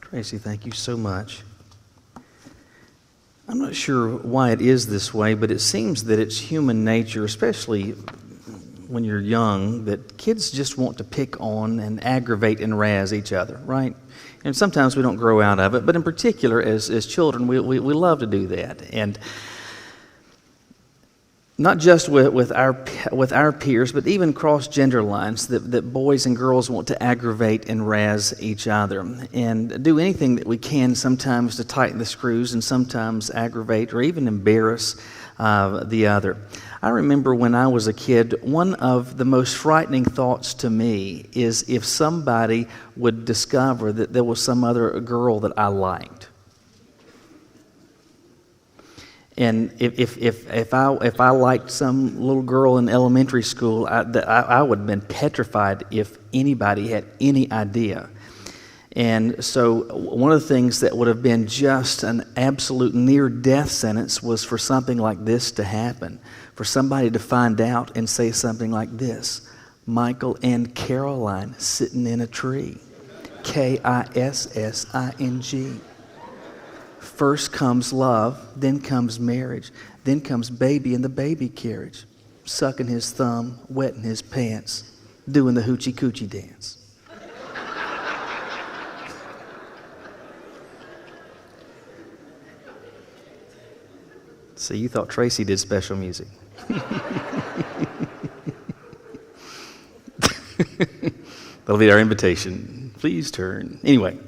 Tracy, thank you so much. I'm not sure why it is this way, but it seems that it's human nature, especially when you're young, that kids just want to pick on and aggravate and razz each other, right? And sometimes we don't grow out of it, but in particular, as children, we love to do that. And not just with our peers, but even cross gender lines, that boys and girls want to aggravate and razz each other and do anything that we can sometimes to tighten the screws and sometimes aggravate or even embarrass the other. I remember when I was a kid, one of the most frightening thoughts to me is if somebody would discover that there was some other girl that I liked. And if I liked some little girl in elementary school, I would have been petrified if anybody had any idea. And so one of the things that would have been just an absolute near-death sentence was for something like this to happen, for somebody to find out and say something like this: Michael and Caroline sitting in a tree. Kissing. First comes love, then comes marriage, then comes baby in the baby carriage, sucking his thumb, wetting his pants, doing the hoochie coochie dance. See, you thought Tracy did special music. That'll be our invitation. Please turn. Anyway.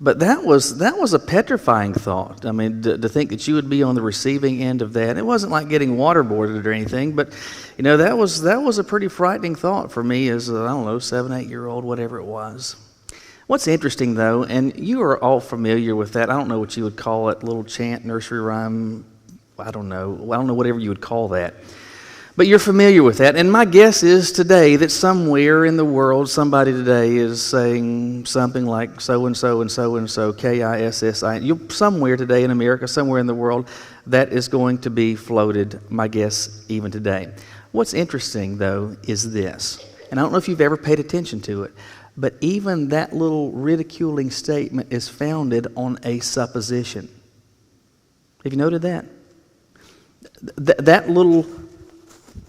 But that was a petrifying thought. I mean, to think that you would be on the receiving end of that. It wasn't like getting waterboarded or anything, but that was a pretty frightening thought for me as a, 7, 8-year-old, whatever it was. What's interesting though, and you are all familiar with that. I don't know what you would call it, little chant, nursery rhyme. I don't know whatever you would call that. But you're familiar with that, and my guess is today that somewhere in the world, somebody today is saying something like so-and-so and so-and-so, Kissi. Somewhere today in America, somewhere in the world, that is going to be floated, my guess, even today. What's interesting, though, is this, and I don't know if you've ever paid attention to it, but even that little ridiculing statement is founded on a supposition. Have you noted that? That little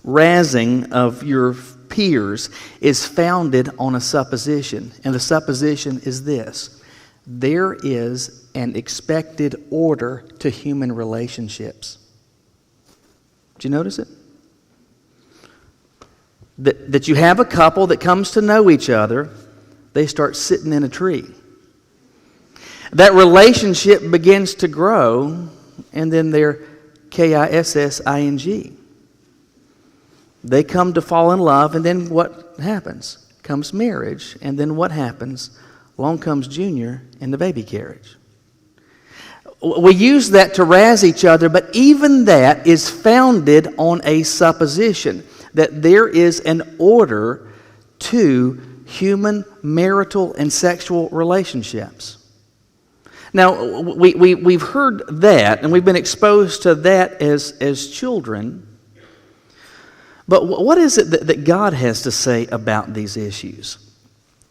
razzing of your peers is founded on a supposition. And the supposition is this: there is an expected order to human relationships. Did you notice it? That you have a couple that comes to know each other, they start sitting in a tree. That relationship begins to grow, and then they're Kissing. They come to fall in love, and then what happens? Comes marriage, and then what happens? Along comes Junior in the baby carriage. We use that to razz each other, but even that is founded on a supposition that there is an order to human marital and sexual relationships. Now, we've heard that, and we've been exposed to that as children. But what is it that God has to say about these issues?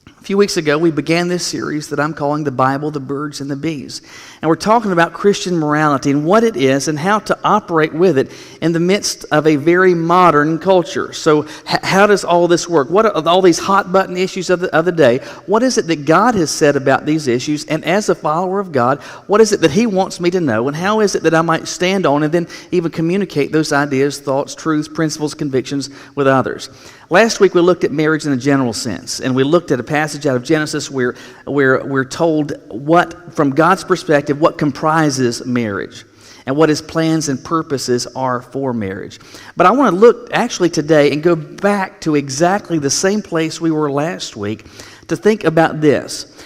A few weeks ago, we began this series that I'm calling The Bible, the Birds, and the Bees. And we're talking about Christian morality and what it is and how to operate with it in the midst of a very modern culture. So how does all this work? What are all these hot-button issues of the day? What is it that God has said about these issues? And as a follower of God, what is it that He wants me to know? And how is it that I might stand on and then even communicate those ideas, thoughts, truths, principles, convictions with others? Last week we looked at marriage in a general sense, and we looked at a passage out of Genesis where we're told what, from God's perspective, what comprises marriage and what His plans and purposes are for marriage. But I want to look actually today and go back to exactly the same place we were last week to think about this.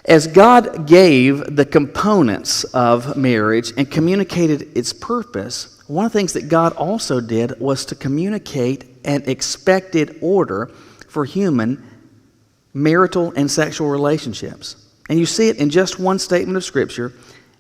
As God gave the components of marriage and communicated its purpose, one of the things that God also did was to communicate an expected order for human marital and sexual relationships. And you see it in just one statement of Scripture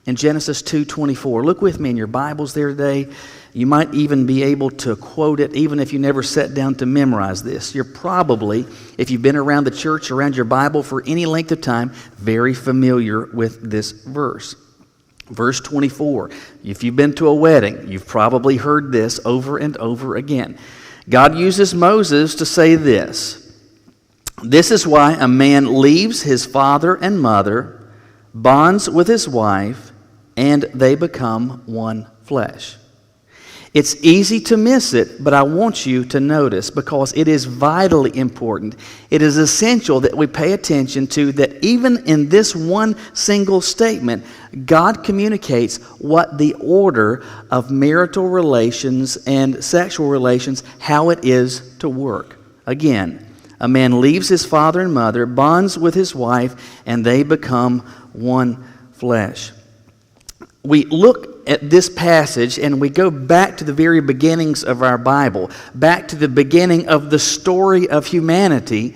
in Genesis 2:24. Look with me in your Bibles there today. You might even be able to quote it even if you never sat down to memorize this. You're probably, if you've been around the church, around your Bible for any length of time, very familiar with this verse. Verse 24. If you've been to a wedding, you've probably heard this over and over again. God uses Moses to say this. This is why a man leaves his father and mother, bonds with his wife, and they become one flesh. It's easy to miss it, but I want you to notice because it is vitally important. It is essential that we pay attention to that even in this one single statement, God communicates what the order of marital relations and sexual relations, how it is to work. Again, a man leaves his father and mother, bonds with his wife, and they become one flesh. We look at this passage and we go back to the very beginnings of our Bible, back to the beginning of the story of humanity,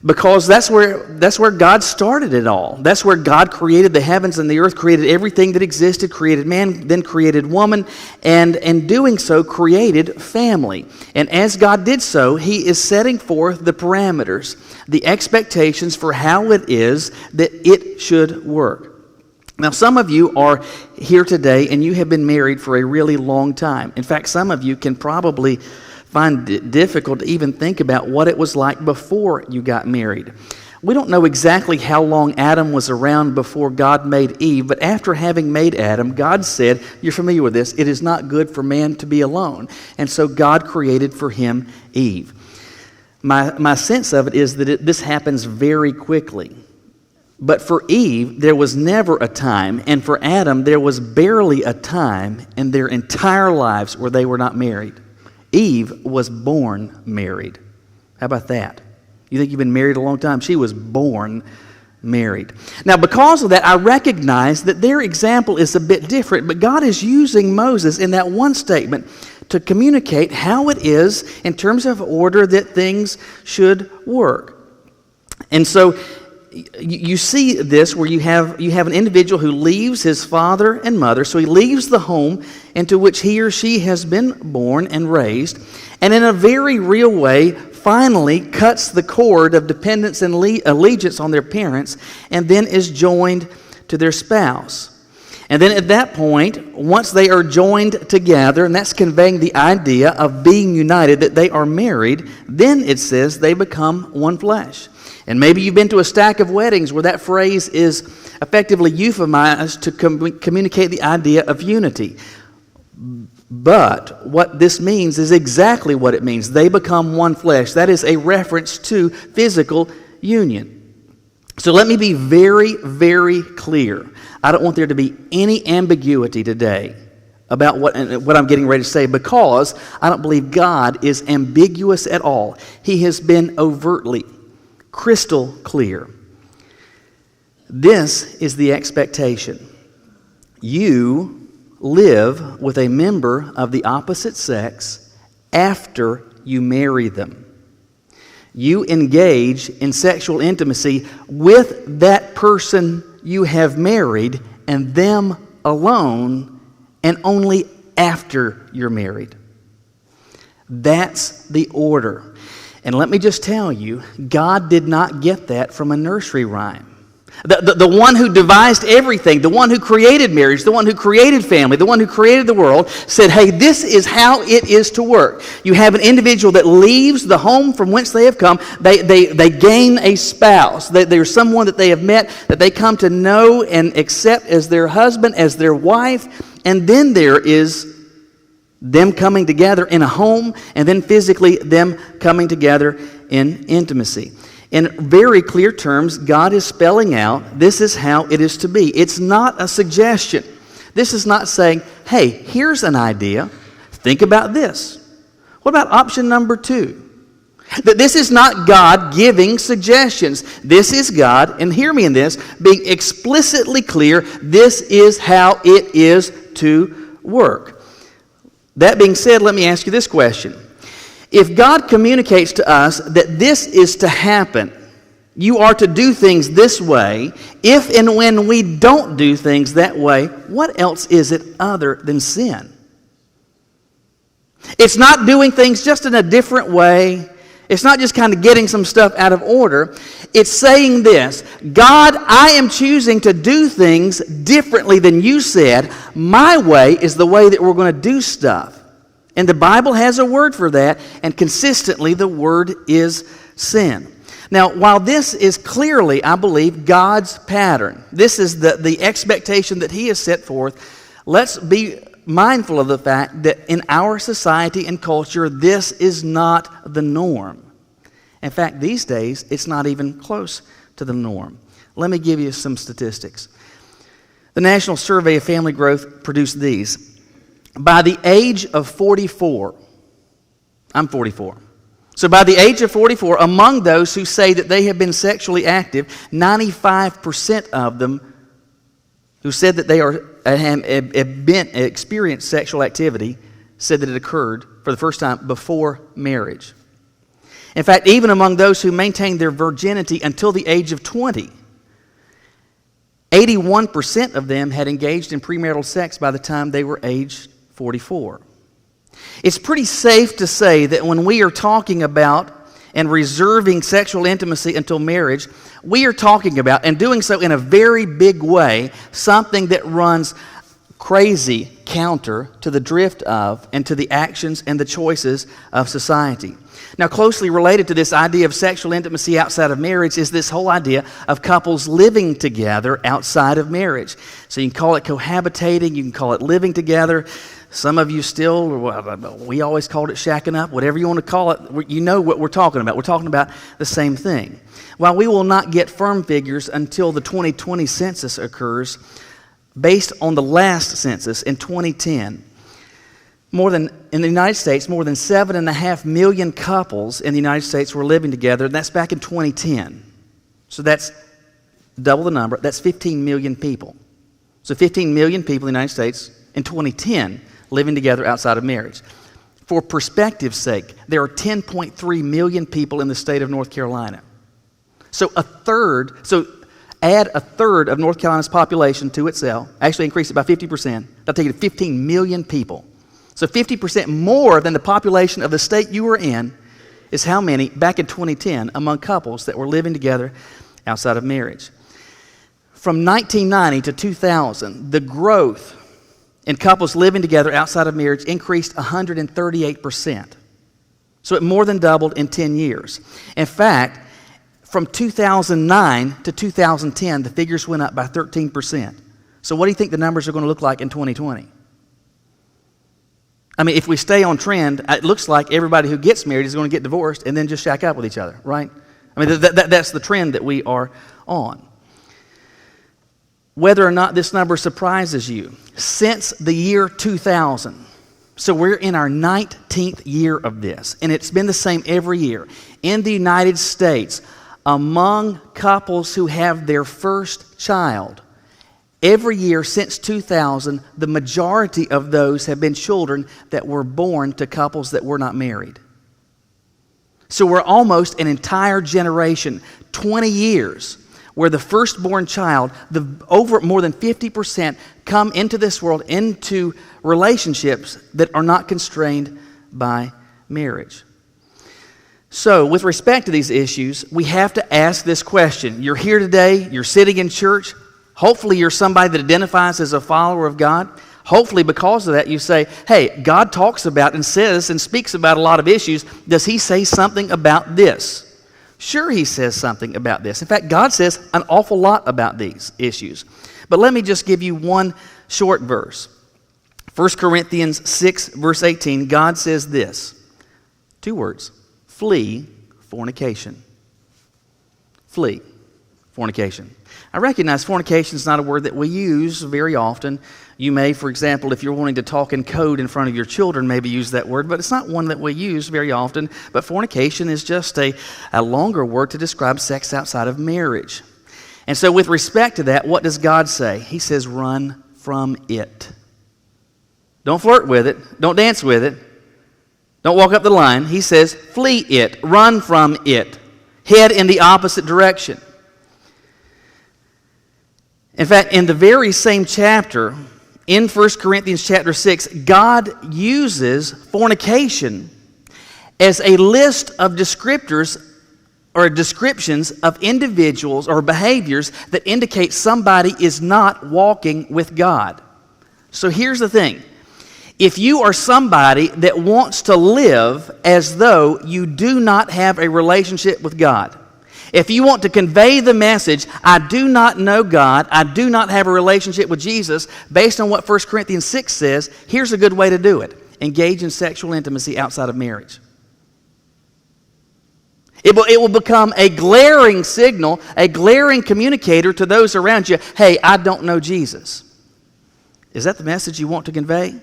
because that's where God started it all. That's where God created the heavens and the earth, created everything that existed, created man, then created woman, and in doing so created family. And as God did so, He is setting forth the parameters, the expectations for how it is that it should work. Now, some of you are here today and you have been married for a really long time. In fact, some of you can probably find it difficult to even think about what it was like before you got married. We don't know exactly how long Adam was around before God made Eve, but after having made Adam, God said, you're familiar with this, it is not good for man to be alone. And so God created for him Eve. My sense of it is that this happens very quickly. But for Eve, there was never a time, and for Adam, there was barely a time in their entire lives where they were not married. Eve was born married. How about that? You think you've been married a long time? She was born married. Now, because of that, I recognize that their example is a bit different, but God is using Moses in that one statement to communicate how it is in terms of order that things should work. And so, you see this where you have an individual who leaves his father and mother, so he leaves the home into which he or she has been born and raised, and in a very real way finally cuts the cord of dependence and allegiance on their parents, and then is joined to their spouse. And then at that point, once they are joined together, and that's conveying the idea of being united, that they are married, then it says they become one flesh. And maybe you've been to a stack of weddings where that phrase is effectively euphemized to communicate the idea of unity. But what this means is exactly what it means. They become one flesh. That is a reference to physical union. So let me be very, very clear. I don't want there to be any ambiguity today about what I'm getting ready to say, because I don't believe God is ambiguous at all. He has been overtly crystal clear. This is the expectation. You live with a member of the opposite sex after you marry them. You engage in sexual intimacy with that person you have married and them alone, and only after you're married. That's the order. And let me just tell you, God did not get that from a nursery rhyme. The one who devised everything, the one who created marriage, the one who created family, the one who created the world, said, hey, this is how it is to work. You have an individual that leaves the home from whence they have come. They gain a spouse. There's someone that they have met that they come to know and accept as their husband, as their wife. And then there is them coming together in a home, and then physically them coming together in intimacy. In very clear terms, God is spelling out this is how it is to be. It's not a suggestion. This is not saying, hey, here's an idea. Think about this. What about option number 2? That this is not God giving suggestions. This is God, and hear me in this, being explicitly clear, this is how it is to work. That being said, let me ask you this question. If God communicates to us that this is to happen, you are to do things this way. If and when we don't do things that way, what else is it other than sin? It's not doing things just in a different way. It's not just kind of getting some stuff out of order. It's saying this: God, I am choosing to do things differently than you said. My way is the way that we're going to do stuff. And the Bible has a word for that, and consistently the word is sin. Now, while this is clearly, I believe, God's pattern, this is the expectation that He has set forth, let's be mindful of the fact that in our society and culture, this is not the norm. In fact, these days, it's not even close to the norm. Let me give you some statistics. The National Survey of Family Growth produced these. By the age of 44, I'm 44. So by the age of 44, among those who say that they have been sexually active, 95% of them who said that they have experienced sexual activity said that it occurred for the first time before marriage. In fact, even among those who maintained their virginity until the age of 20, 81% of them had engaged in premarital sex by the time they were aged 44. It's pretty safe to say that when we are talking about and reserving sexual intimacy until marriage, we are talking about, and doing so in a very big way, something that runs crazy counter to the drift of and to the actions and the choices of society. Now, closely related to this idea of sexual intimacy outside of marriage is this whole idea of couples living together outside of marriage. So you can call it cohabitating, you can call it living together. Some of you still, we always called it shacking up, whatever you want to call it, you know what we're talking about. We're talking about the same thing. While we will not get firm figures until the 2020 census occurs, based on the last census in 2010, in the United States, more than 7.5 million couples in the United States were living together, and that's back in 2010. So that's double the number. That's 15 million people. So 15 million people in the United States in 2010 living together outside of marriage. For perspective's sake, there are 10.3 million people in the state of North Carolina. So add a third of North Carolina's population to itself, actually increase it by 50%. That'll take you to 15 million people. So 50% more than the population of the state you were in is how many, back in 2010, among couples that were living together outside of marriage. From 1990 to 2000, the growth in couples living together outside of marriage increased 138%. So it more than doubled in 10 years. In fact, from 2009 to 2010, the figures went up by 13%. So what do you think the numbers are going to look like in 2020? I mean, if we stay on trend, it looks like everybody who gets married is going to get divorced and then just shack up with each other, right? I mean, that's the trend that we are on. Whether or not this number surprises you, since the year 2000, so we're in our 19th year of this, and it's been the same every year. In the United States, among couples who have their first child, every year since 2000, the majority of those have been children that were born to couples that were not married. So we're almost an entire generation, 20 years, where the firstborn child, over more than 50% come into this world, into relationships that are not constrained by marriage. So, with respect to these issues, we have to ask this question. You're here today, you're sitting in church. Hopefully you're somebody that identifies as a follower of God. Hopefully because of that you say, hey, God talks about and says and speaks about a lot of issues. Does He say something about this? Sure, He says something about this. In fact, God says an awful lot about these issues. But let me just give you one short verse. 1 Corinthians 6, verse 18, God says this. 2 words. Flee fornication. Flee fornication. I recognize fornication is not a word that we use very often. You may, for example, if you're wanting to talk in code in front of your children, maybe use that word, but it's not one that we use very often. But fornication is just a longer word to describe sex outside of marriage. And so with respect to that, what does God say? He says, run from it. Don't flirt with it. Don't dance with it. Don't walk up the line. He says, flee it. Run from it. head in the opposite direction. In fact, in the very same chapter, in 1 Corinthians chapter 6, God uses fornication as a list of descriptors or descriptions of individuals or behaviors that indicate somebody is not walking with God. So here's the thing. If you are somebody that wants to live as though you do not have a relationship with God, if you want to convey the message, I do not know God, I do not have a relationship with Jesus, based on what 1 Corinthians 6 says, here's a good way to do it. Engage in sexual intimacy outside of marriage. It will become a glaring signal, a glaring communicator to those around you, hey, I don't know Jesus. Is that the message you want to convey?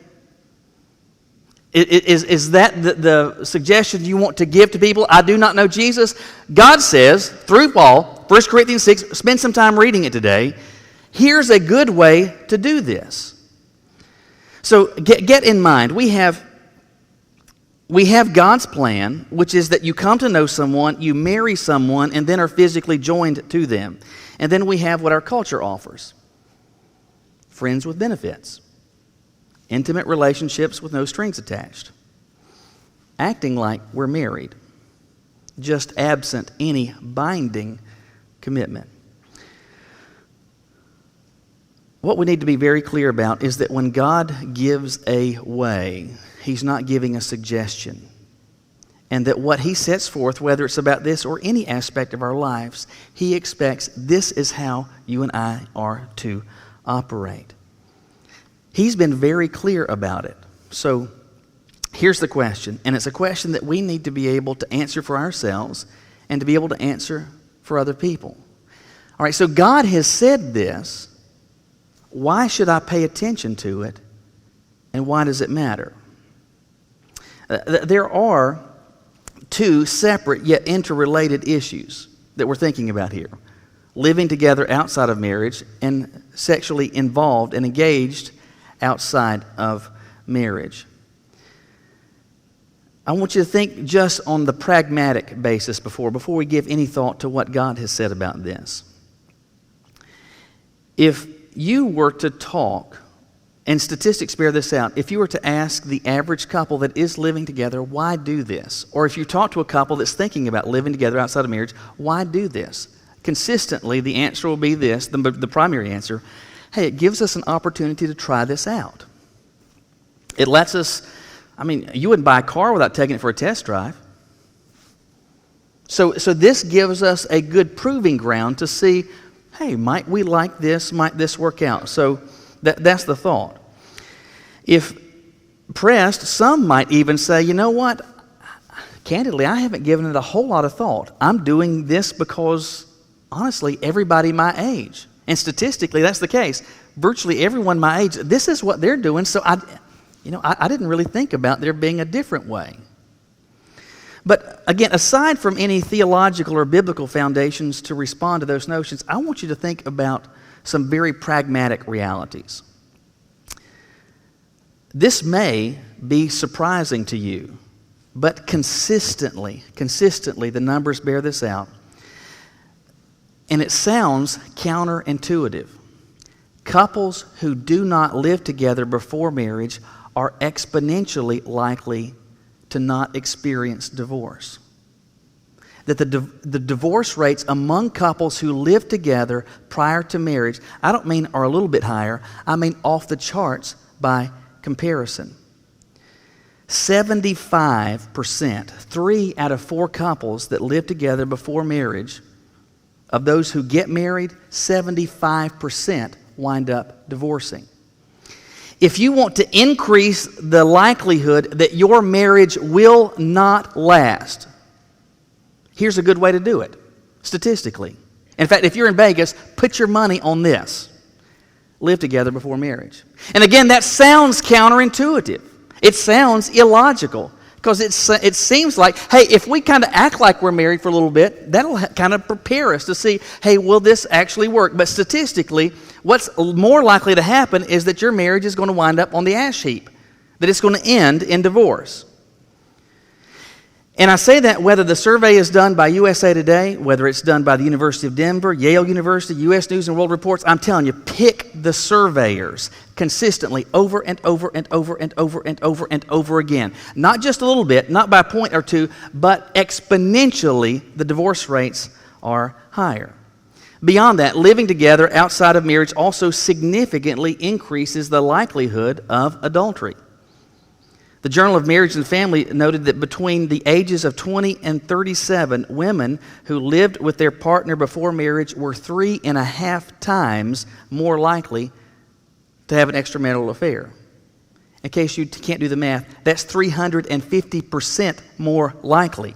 Is that the suggestion you want to give to people? I do not know Jesus. God says, through Paul, 1 Corinthians 6, spend some time reading it today. Here's a good way to do this. So get in mind, we have God's plan, which is that you come to know someone, you marry someone, and then are physically joined to them. And then we have what our culture offers. Friends with benefits. Intimate relationships with no strings attached. Acting like we're married, just absent any binding commitment. What we need to be very clear about is that when God gives a way, He's not giving a suggestion. And that what He sets forth, whether it's about this or any aspect of our lives, He expects this is how you and I are to operate. He's been very clear about it. So here's the question, and it's a question that we need to be able to answer for ourselves and to be able to answer for other people. All right, so God has said this. Why should I pay attention to it, and why does it matter? There are two separate yet interrelated issues that we're thinking about here. Living together outside of marriage and sexually involved and engaged outside of marriage. I want you to think just on the pragmatic basis before we give any thought to what God has said about this. If you were to talk, and statistics bear this out, if you were to ask the average couple that is living together, why do this? Or if you talk to a couple that's thinking about living together outside of marriage, why do this? Consistently, the answer will be this, the primary answer, hey, it gives us an opportunity to try this out. It lets us, you wouldn't buy a car without taking it for a test drive. So this gives us a good proving ground to see, hey, might we like this? Might this work out? So that's the thought. If pressed, some might even say, you know what? Candidly, I haven't given it a whole lot of thought. I'm doing this because, honestly, everybody my age, and statistically that's the case, virtually everyone my age, this is what they're doing, so I didn't really think about there being a different way. But again, aside from any theological or biblical foundations to respond to those notions, I want you to think about some very pragmatic realities. This may be surprising to you, but consistently, the numbers bear this out. And it sounds counterintuitive. Couples who do not live together before marriage are exponentially likely to not experience divorce. That the divorce rates among couples who live together prior to marriage, I don't mean are a little bit higher, I mean off the charts by comparison. 75%, 3 out of 4 couples that live together before marriage, of those who get married, 75% wind up divorcing. If you want to increase the likelihood that your marriage will not last, here's a good way to do it, statistically. In fact, if you're in Vegas, put your money on this. Live together before marriage. And again, that sounds counterintuitive. It sounds illogical. Because it seems like, hey, if we kind of act like we're married for a little bit, that'll kind of prepare us to see, hey, will this actually work? But statistically, what's more likely to happen is that your marriage is going to wind up on the ash heap, that it's going to end in divorce. And I say that whether the survey is done by USA Today, whether it's done by the University of Denver, Yale University, U.S. News and World Reports, I'm telling you, pick the surveyors consistently over and over and over and over and over and over again. Not just a little bit, not by a point or two, but exponentially the divorce rates are higher. Beyond that, living together outside of marriage also significantly increases the likelihood of adultery. The Journal of Marriage and Family noted that between the ages of 20 and 37, women who lived with their partner before marriage were 3.5 times more likely to have an extramarital affair. In case you can't do the math, that's 350% more likely.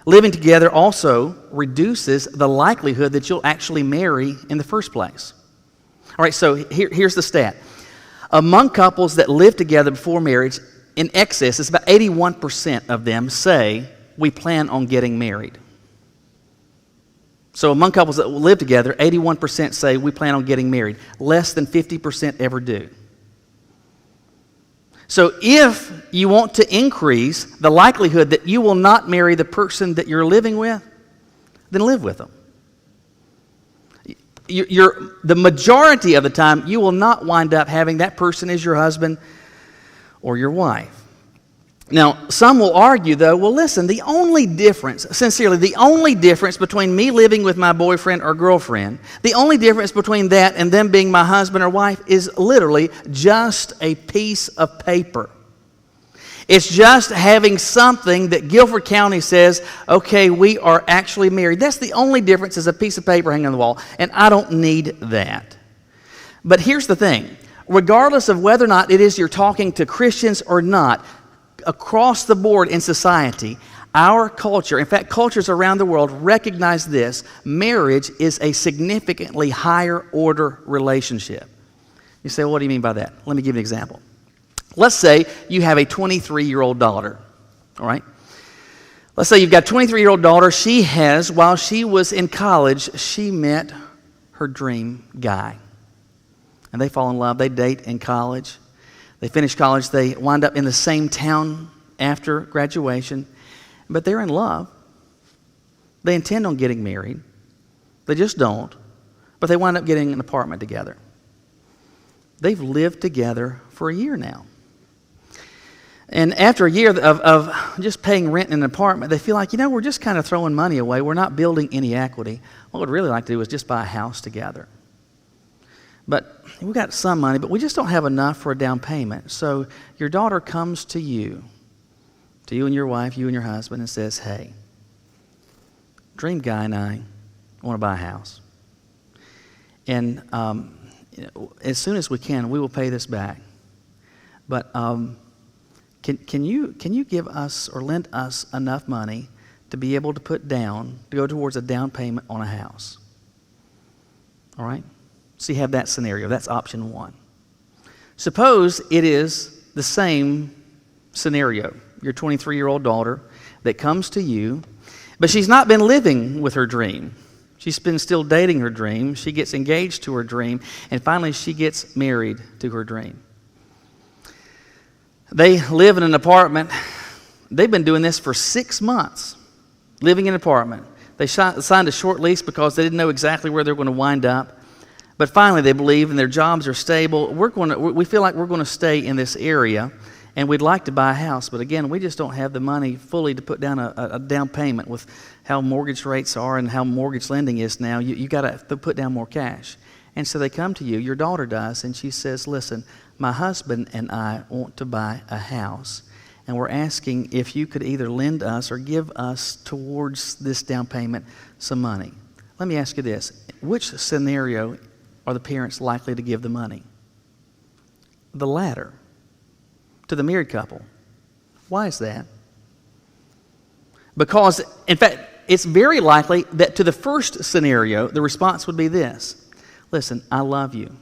Living together also reduces the likelihood that you'll actually marry in the first place. All right, so here's the stat. Among couples that live together before marriage, in excess, it's about 81% of them say, we plan on getting married. So among couples that live together, 81% say, we plan on getting married. Less than 50% ever do. So if you want to increase the likelihood that you will not marry the person that you're living with, then live with them. The majority of the time, you will not wind up having that person as your husband or your wife. Now, some will argue, though, well, listen, the only difference between me living with my boyfriend or girlfriend, the only difference between that and them being my husband or wife is literally just a piece of paper. It's just having something that Guilford County says, okay, we are actually married. That's the only difference, is a piece of paper hanging on the wall, and I don't need that. But here's the thing. Regardless of whether or not it is you're talking to Christians or not, across the board in society, our culture, in fact, cultures around the world recognize this. Marriage is a significantly higher order relationship. You say, well, what do you mean by that? Let me give you an example. Let's say you have a 23-year-old daughter, all right? Let's say you've got a 23-year-old daughter. She has, while she was in college, she met her dream guy. And they fall in love. They date in college. They finish college. They wind up in the same town after graduation. But they're in love. They intend on getting married. They just don't. But they wind up getting an apartment together. They've lived together for a year now. And after a year of just paying rent in an apartment, they feel like, we're just kind of throwing money away. We're not building any equity. What we'd really like to do is just buy a house together. But we've got some money, but we just don't have enough for a down payment. So your daughter comes to you and your wife, you and your husband, and says, hey, dream guy and I want to buy a house. And as soon as we can, we will pay this back. But can you give us or lend us enough money to be able to to go towards a down payment on a house? All right? So you have that scenario. That's option one. Suppose it is the same scenario. Your 23-year-old daughter that comes to you, but she's not been living with her dream. She's been still dating her dream. She gets engaged to her dream, and finally she gets married to her dream. They live in an apartment. They've been doing this for 6 months, living in an apartment. They signed a short lease because they didn't know exactly where they were going to wind up. But finally they believe, and their jobs are stable. We feel like we're going to stay in this area, and we'd like to buy a house. But again, we just don't have the money fully to put down a down payment with how mortgage rates are and how mortgage lending is now. You got to put down more cash. And so they come to you, your daughter does, and she says, listen, my husband and I want to buy a house, and we're asking if you could either lend us or give us towards this down payment some money. Let me ask you this. Which scenario are the parents likely to give the money? The latter, to the married couple. Why is that? Because, in fact, it's very likely that to the first scenario, the response would be this. Listen, I love you.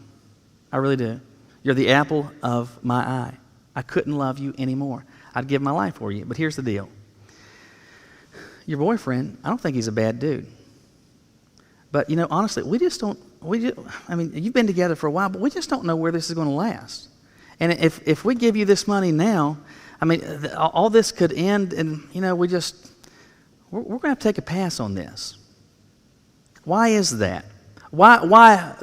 I really do. You're the apple of my eye. I couldn't love you anymore. I'd give my life for you. But here's the deal. Your boyfriend, I don't think he's a bad dude. But, honestly, you've been together for a while, but we just don't know where this is going to last. And if we give you this money now, I mean, all this could end, and we're going to have to take a pass on this. Why is that? Why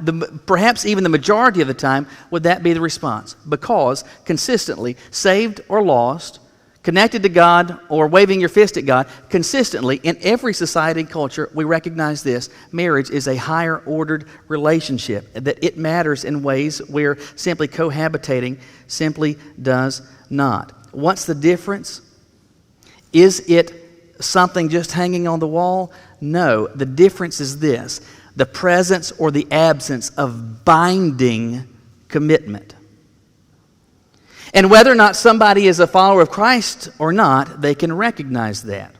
perhaps even the majority of the time would that be the response? Because consistently, saved or lost, connected to God or waving your fist at God, consistently in every society and culture, we recognize this: marriage is a higher ordered relationship, that it matters in ways where simply cohabitating simply does not. What's the difference? Is it something just hanging on the wall? No, the difference is this: the presence or the absence of binding commitment. And whether or not somebody is a follower of Christ or not, they can recognize that.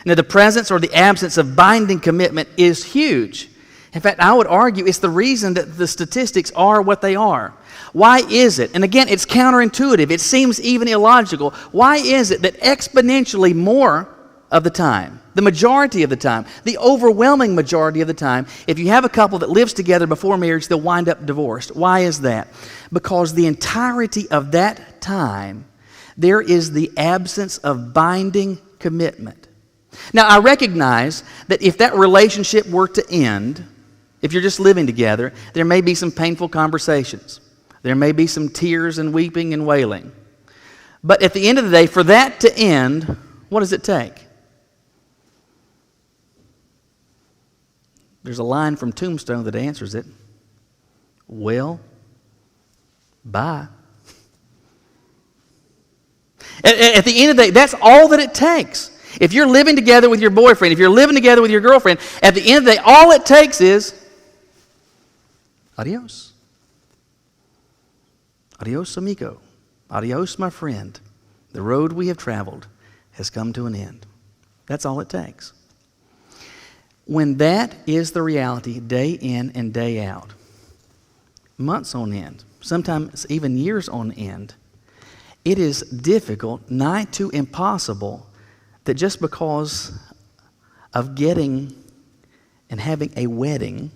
Now, the presence or the absence of binding commitment is huge. In fact, I would argue it's the reason that the statistics are what they are. Why is it? And again, it's counterintuitive. It seems even illogical. Why is it that exponentially more of the time, the majority of the time, the overwhelming majority of the time, if you have a couple that lives together before marriage, they'll wind up divorced? Why is that? Because the entirety of that time, there is the absence of binding commitment. Now, I recognize that if that relationship were to end, if you're just living together, there may be some painful conversations. There may be some tears and weeping and wailing. But at the end of the day, for that to end, what does it take? There's a line from Tombstone that answers it. Well, bye. At the end of the day, that's all that it takes. If you're living together with your boyfriend, if you're living together with your girlfriend, at the end of the day, all it takes is adios. Adios, amigo. Adios, my friend. The road we have traveled has come to an end. That's all it takes. When that is the reality day in and day out, months on end, sometimes even years on end, it is difficult, nigh to impossible, that just because of getting and having a wedding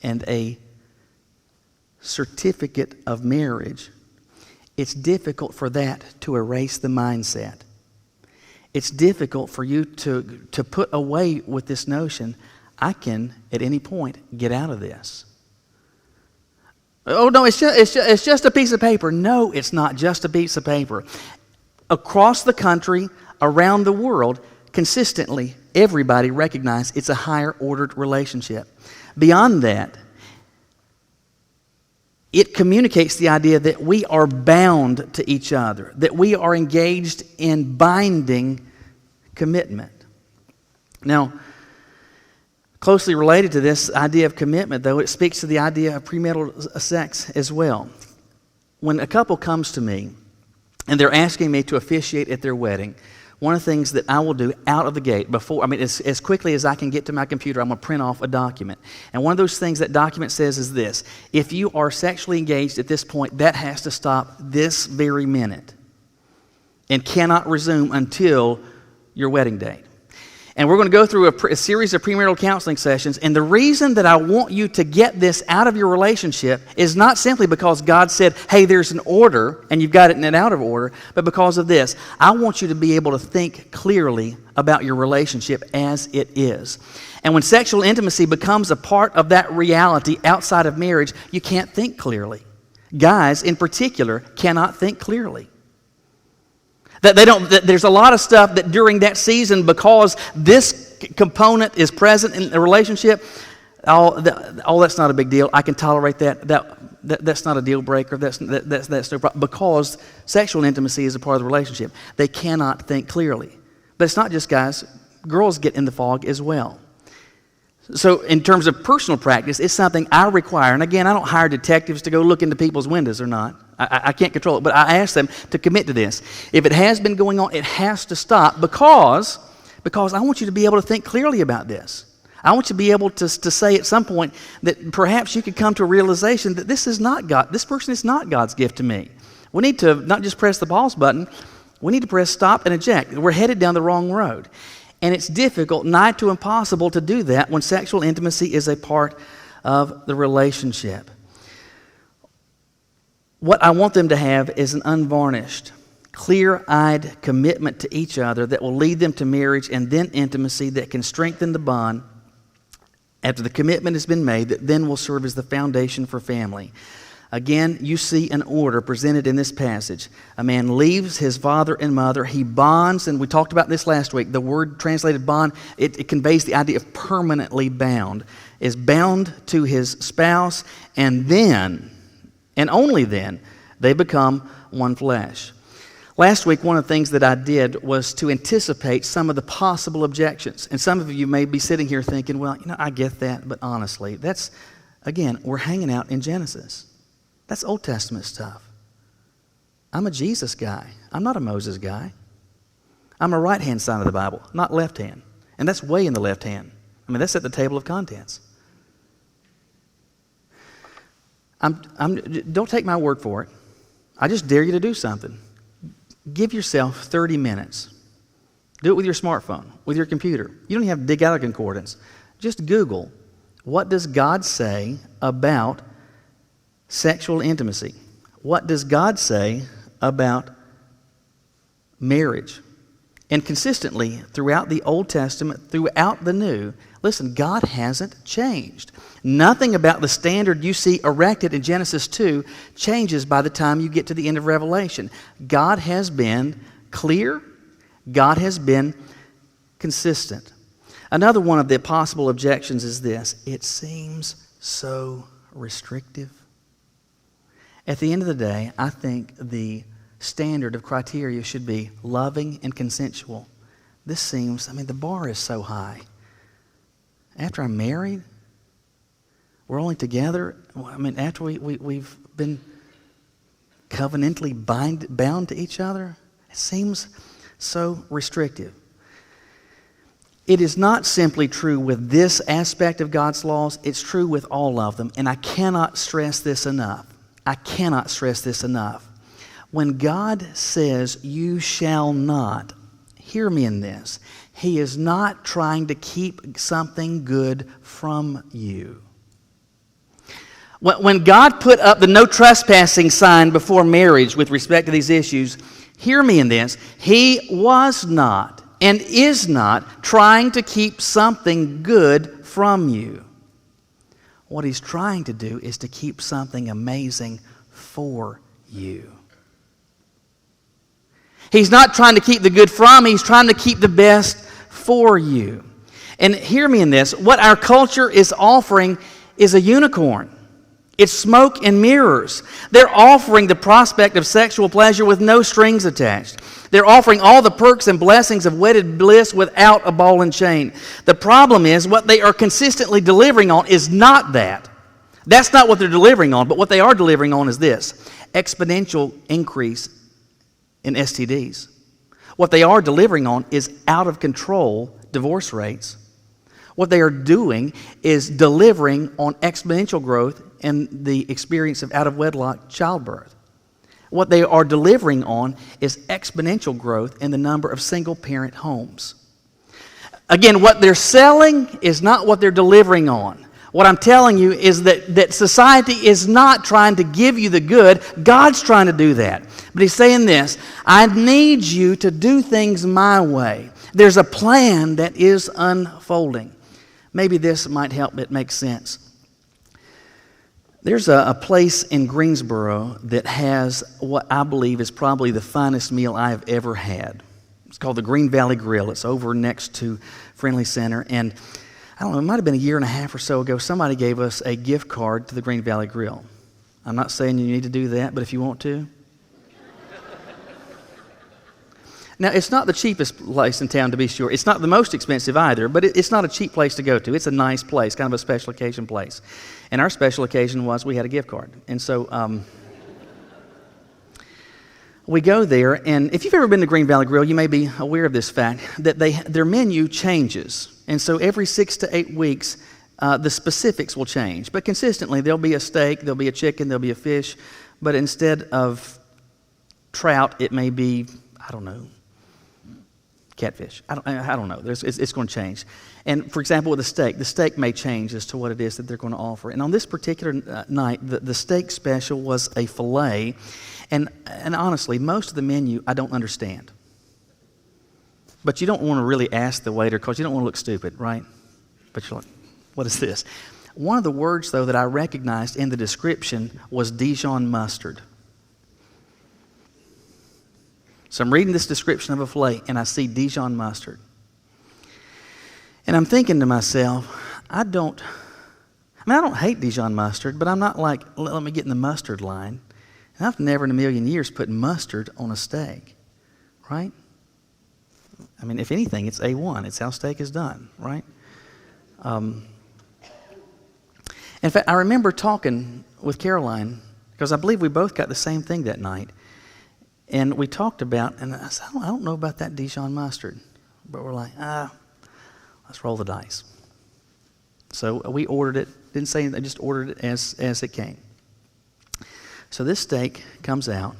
and a certificate of marriage, it's difficult for that to erase the mindset. It's difficult for you to put away with this notion, I can, at any point, get out of this. Oh, no, it's just a piece of paper. No, it's not just a piece of paper. Across the country, around the world, consistently, everybody recognizes it's a higher ordered relationship. Beyond that, it communicates the idea that we are bound to each other, that we are engaged in binding commitment. Now, closely related to this idea of commitment, though, it speaks to the idea of premarital sex as well. When a couple comes to me and they're asking me to officiate at their wedding, one of the things that I will do out of the gate, as quickly as I can get to my computer, I'm going to print off a document. And one of those things that document says is this: if you are sexually engaged at this point, that has to stop this very minute and cannot resume until your wedding date. And we're going to go through a series of premarital counseling sessions. And the reason that I want you to get this out of your relationship is not simply because God said, hey, there's an order, and you've got it out of order, but because of this. I want you to be able to think clearly about your relationship as it is. And when sexual intimacy becomes a part of that reality outside of marriage, you can't think clearly. Guys, in particular, cannot think clearly. There's a lot of stuff that during that season, because this component is present in the relationship, that's not a big deal. I can tolerate that. That's not a deal breaker. That's no problem. Because sexual intimacy is a part of the relationship, they cannot think clearly. But it's not just guys. Girls get in the fog as well. So in terms of personal practice, it's something I require. And again, I don't hire detectives to go look into people's windows or not. I can't control it, but I ask them to commit to this. If it has been going on, it has to stop because I want you to be able to think clearly about this. I want you to be able to say at some point that perhaps you could come to a realization that this person is not God's gift to me. We need to not just press the pause button, we need to press stop and eject. We're headed down the wrong road. And it's difficult, nigh to impossible, to do that when sexual intimacy is a part of the relationship. What I want them to have is an unvarnished, clear-eyed commitment to each other that will lead them to marriage and then intimacy that can strengthen the bond after the commitment has been made, that then will serve as the foundation for family. Again, you see an order presented in this passage. A man leaves his father and mother. He bonds, and we talked about this last week. The word translated bond, it conveys the idea of permanently bound. Is bound to his spouse, and then, and only then, they become one flesh. Last week, one of the things that I did was to anticipate some of the possible objections. And some of you may be sitting here thinking, well, I get that, but honestly, that's, again, we're hanging out in Genesis. That's Old Testament stuff. I'm a Jesus guy. I'm not a Moses guy. I'm a right-hand side of the Bible, not left-hand. And that's way in the left hand. I mean, that's at the table of contents. Don't take my word for it. I just dare you to do something. Give yourself 30 minutes. Do it with your smartphone, with your computer. You don't even have to dig out a concordance. Just Google, what does God say about sexual intimacy? What does God say about marriage? And consistently, throughout the Old Testament, throughout the New, listen, God hasn't changed. Nothing about the standard you see erected in Genesis 2 changes by the time you get to the end of Revelation. God has been clear. God has been consistent. Another one of the possible objections is this: it seems so restrictive. At the end of the day, I think the standard of criteria should be loving and consensual. This seems, the bar is so high. After I'm married, we're only together. After we've been covenantally bound to each other, it seems so restrictive. It is not simply true with this aspect of God's laws, it's true with all of them. And I cannot stress this enough. When God says, you shall not, hear me in this, He is not trying to keep something good from you. When God put up the no trespassing sign before marriage with respect to these issues, hear me in this, He was not and is not trying to keep something good from you. What He's trying to do is to keep something amazing for you. He's not trying to keep the good from, He's trying to keep the best for you. And hear me in this, what our culture is offering is a unicorn. It's smoke and mirrors. They're offering the prospect of sexual pleasure with no strings attached. They're offering all the perks and blessings of wedded bliss without a ball and chain. The problem is what they are consistently delivering on is not that. That's not what they're delivering on, but what they are delivering on is this: exponential increase in STDs. What they are delivering on is out of control divorce rates. What they are doing is delivering on exponential growth in the experience of out-of-wedlock childbirth. What they are delivering on is exponential growth in the number of single-parent homes. Again, what they're selling is not what they're delivering on. What I'm telling you is that society is not trying to give you the good. God's trying to do that. But He's saying this: I need you to do things my way. There's a plan that is unfolding. Maybe this might help it make sense. There's a place in Greensboro that has what I believe is probably the finest meal I have ever had. It's called the Green Valley Grill. It's over next to Friendly Center. And I don't know, it might have been a year and a half or so ago, somebody gave us a gift card to the Green Valley Grill. I'm not saying you need to do that, but if you want to. Now, it's not the cheapest place in town, to be sure. It's not the most expensive either, but it's not a cheap place to go to. It's a nice place, kind of a special occasion place. And our special occasion was we had a gift card. And so we go there, and if you've ever been to Green Valley Grill, you may be aware of this fact, that their menu changes. And so every 6 to 8 weeks, the specifics will change. But consistently, there'll be a steak, there'll be a chicken, there'll be a fish, but instead of trout, it may be, Catfish. I don't know. It's going to change. And for example, with the steak may change as to what it is that they're going to offer. And on this particular night, the steak special was a filet. And honestly, most of the menu I don't understand. But you don't want to really ask the waiter because you don't want to look stupid, right? But you're like, what is this? One of the words, though, that I recognized in the description was Dijon mustard. So I'm reading this description of a filet, and I see Dijon mustard. And I'm thinking to myself, I don't hate Dijon mustard, but I'm not like, let me get in the mustard line. And I've never in a million years put mustard on a steak, right? I mean, if anything, it's A1. It's how steak is done, right? In fact, I remember talking with Caroline, because I believe we both got the same thing that night. And we talked about, and I said, I don't know about that Dijon mustard. But we're like, let's roll the dice. So we ordered it. Didn't say anything, just ordered it as it came. So this steak comes out.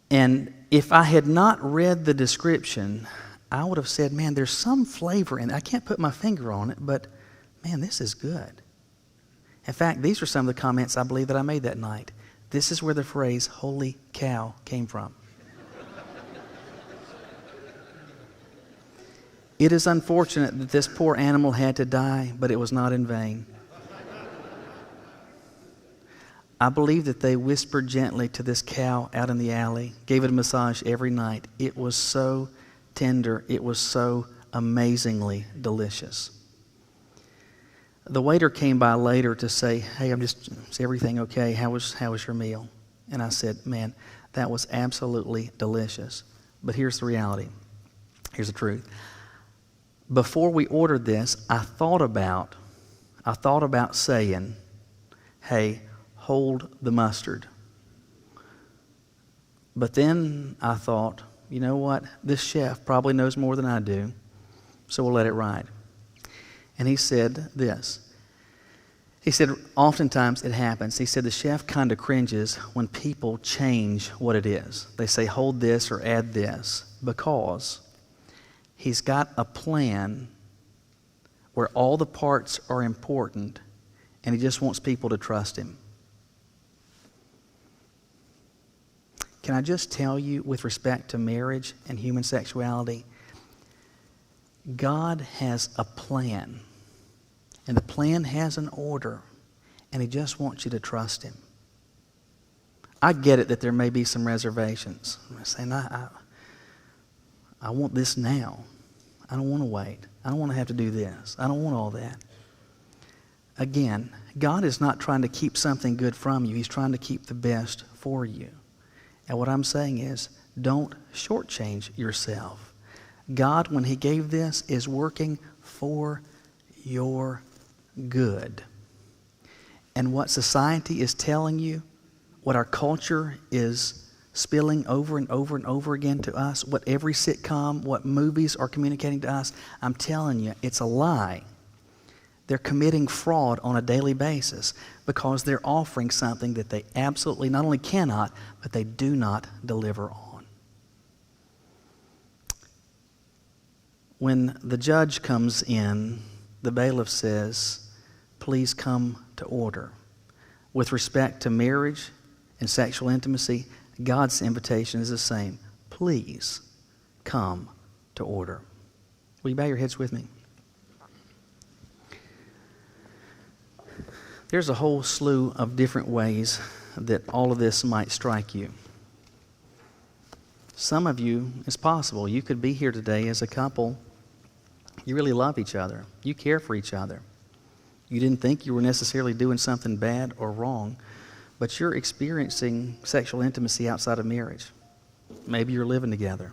And if I had not read the description, I would have said, man, there's some flavor in it. I can't put my finger on it, but man, this is good. In fact, these are some of the comments I believe that I made that night. This is where the phrase, holy cow, came from. It is unfortunate that this poor animal had to die, but it was not in vain. I believe that they whispered gently to this cow out in the alley, gave it a massage every night. It was so tender. It was so amazingly delicious. The waiter came by later to say, hey, is everything okay? How was your meal? And I said, man, that was absolutely delicious. But here's the reality. Here's the truth. Before we ordered this, I thought about saying, hey, hold the mustard. But then I thought, you know what? This chef probably knows more than I do, so we'll let it ride. And he said this. He said, oftentimes it happens. He said the chef kind of cringes when people change what it is. They say, hold this or add this, because he's got a plan where all the parts are important, and he just wants people to trust him. Can I just tell you, with respect to marriage and human sexuality, God has a plan. And the plan has an order, and he just wants you to trust him. I get it that there may be some reservations. I'm saying, I want this now. I don't want to wait. I don't want to have to do this. I don't want all that. Again, God is not trying to keep something good from you. He's trying to keep the best for you. And what I'm saying is, don't shortchange yourself. God, when he gave this, is working for your good. And what society is telling you, what our culture is spilling over and over and over again to us, what every sitcom, what movies are communicating to us, I'm telling you, it's a lie. They're committing fraud on a daily basis because they're offering something that they absolutely not only cannot, but they do not deliver on. When the judge comes in, the bailiff says, please come to order. With respect to marriage and sexual intimacy, God's invitation is the same. Please come to order. Will you bow your heads with me? There's a whole slew of different ways that all of this might strike you. Some of you, it's possible, you could be here today as a couple. You really love each other. You care for each other. You didn't think you were necessarily doing something bad or wrong, but you're experiencing sexual intimacy outside of marriage. Maybe you're living together.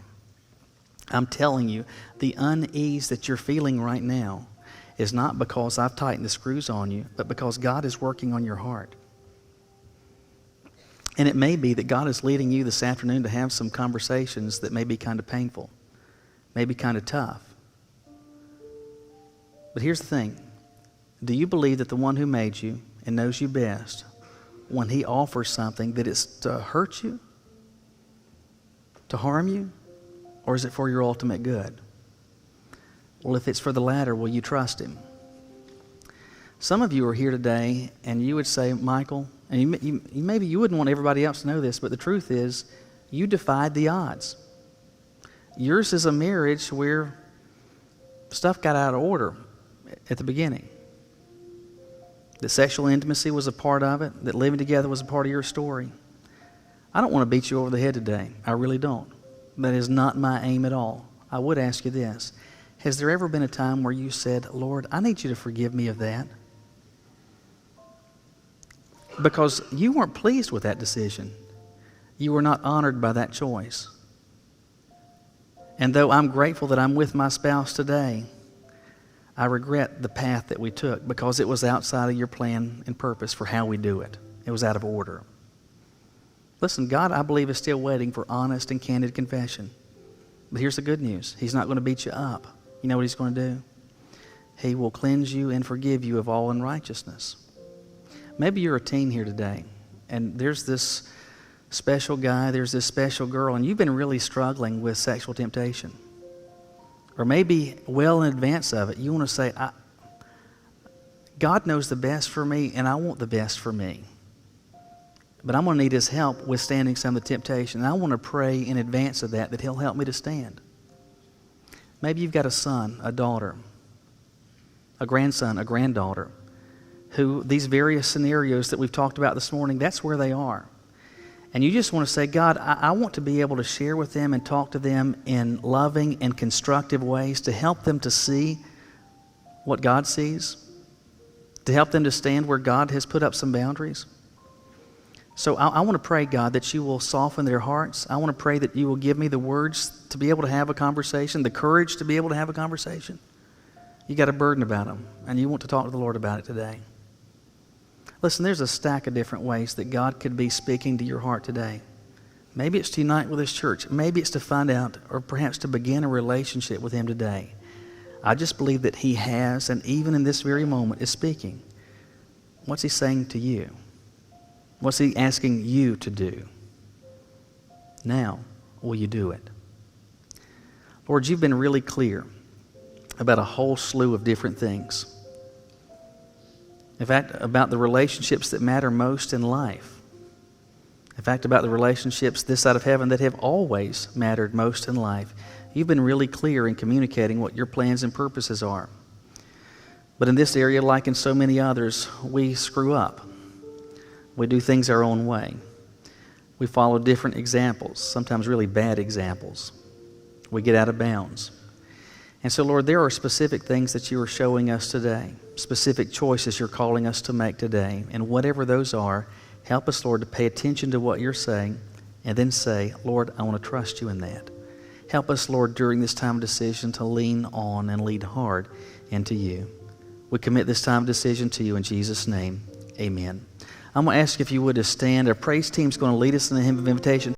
I'm telling you, the unease that you're feeling right now is not because I've tightened the screws on you, but because God is working on your heart. And it may be that God is leading you this afternoon to have some conversations that may be kind of painful, maybe kind of tough. But here's the thing. Do you believe that the one who made you and knows you best, when he offers something, that it's to hurt you, to harm you, Or is it for your ultimate good? Well, if it's for the latter, will you trust Him? Some of you are here today, and you would say, Michael, and maybe you wouldn't want everybody else to know this, but the truth is, you defied the odds. Yours is a marriage where stuff got out of order at the beginning. That sexual intimacy was a part of it, that living together was a part of your story. I don't want to beat you over the head today. I really don't. That is not my aim at all. I would ask you this. Has there ever been a time where you said, Lord, I need you to forgive me of that? Because you weren't pleased with that decision. You were not honored by that choice. And though I'm grateful that I'm with my spouse today, I regret the path that we took because it was outside of your plan and purpose for how we do it. It was out of order. Listen, God, I believe, is still waiting for honest and candid confession. But here's the good news. He's not going to beat you up. You know what He's going to do? He will cleanse you and forgive you of all unrighteousness. Maybe you're a teen here today, and there's this special guy, there's this special girl, and you've been really struggling with sexual temptation. Or maybe well in advance of it, you want to say, God knows the best for me, and I want the best for me. But I'm going to need His help withstanding some of the temptation. And I want to pray in advance of that He'll help me to stand. Maybe you've got a son, a daughter, a grandson, a granddaughter, who these various scenarios that we've talked about this morning, that's where they are. And you just want to say, God, I want to be able to share with them and talk to them in loving and constructive ways to help them to see what God sees, to help them to stand where God has put up some boundaries. So I want to pray, God, that you will soften their hearts. I want to pray that you will give me the words to be able to have a conversation, the courage to be able to have a conversation. You got a burden about them, and you want to talk to the Lord about it today. Listen, there's a stack of different ways that God could be speaking to your heart today. Maybe it's to unite with His church. Maybe it's to find out or perhaps to begin a relationship with Him today. I just believe that He has, and even in this very moment, is speaking. What's He saying to you? What's He asking you to do? Now, will you do it? Lord, you've been really clear about a whole slew of different things. In fact, about the relationships that matter most in life. In fact, about the relationships this side of heaven that have always mattered most in life. You've been really clear in communicating what your plans and purposes are. But in this area, like in so many others, we screw up. We do things our own way. We follow different examples, sometimes really bad examples. We get out of bounds. And so, Lord, there are specific things that you are showing us today, specific choices you're calling us to make today. And whatever those are, help us, Lord, to pay attention to what you're saying and then say, Lord, I want to trust you in that. Help us, Lord, during this time of decision to lean on and lead hard into you. We commit this time of decision to you in Jesus' name. Amen. I'm going to ask if you would to stand. Our praise team's going to lead us in the hymn of invitation.